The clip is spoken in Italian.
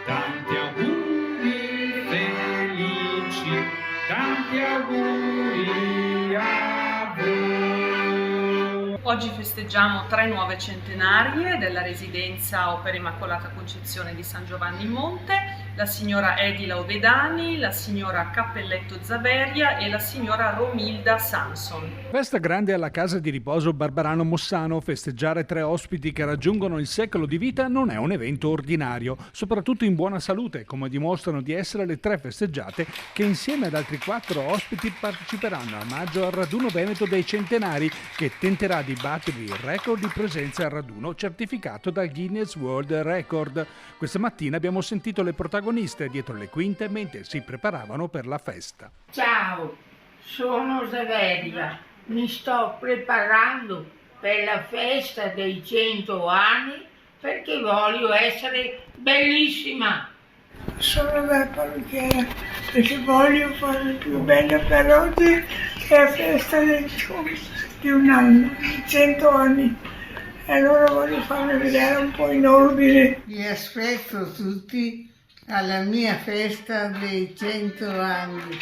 Tanti auguri felici, tanti auguri a voi. Oggi festeggiamo 3 nuove centenarie della residenza Opera Immacolata Concezione di San Giovanni in Monte, la signora Edila Ovedani, la signora Cappelletto Zaveria e la signora Romilda Samson. Festa grande alla casa di riposo Barbarano Mossano. Festeggiare 3 ospiti che raggiungono il secolo di vita non è un evento ordinario, soprattutto in buona salute, come dimostrano di essere le 3 festeggiate che insieme ad altri 4 ospiti parteciperanno a maggio al raduno veneto dei centenari, che tenterà di battere il record di presenza al raduno certificato dal Guinness World Record. Questa mattina abbiamo sentito le protagoniste dietro le quinte mentre si preparavano per la festa. Ciao, sono Zaveria, mi sto preparando per la festa dei 100 anni perché voglio essere bellissima. Sono la parrucchiera perché voglio fare il più bello per oggi, che è la festa di un anno, di 100 anni. E allora voglio farmi vedere un po' in ordine. Vi aspetto tutti alla mia festa dei 100 anni.